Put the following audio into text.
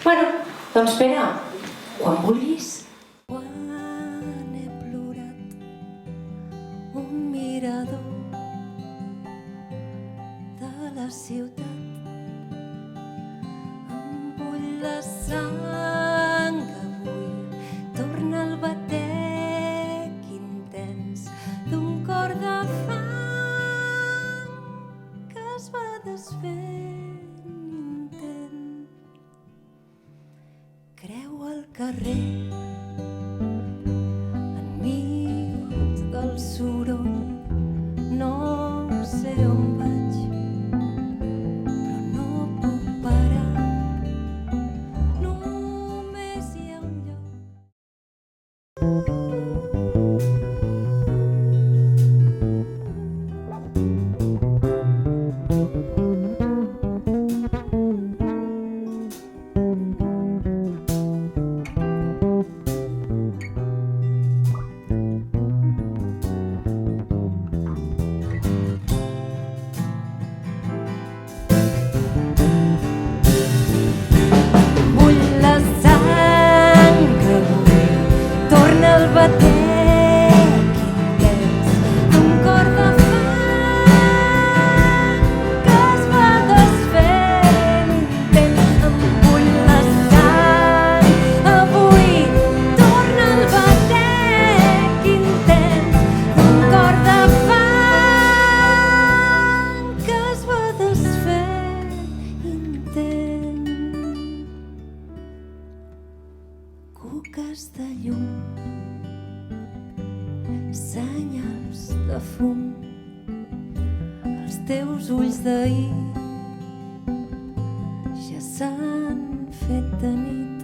Bueno, doncs espera, quan vulguis. Quan he plorat un mirador de la ciutat, em bull la sang avui, torna el batec intens d'un cor de fang que es va desfent intent. Creu al carrer enmig del soroll, no sé on vaig, però no puc parar, només hi ha un lloc. Bull la sang avui, torna el batec intens d'un cor de fang que es va desfent intent. Em bull la sang avui, torna el batec intens d'un cor de fang que es va desfent intent. Cuques de llum, senyals de fum, els teus ulls d'ahir ja s'han fet de nit.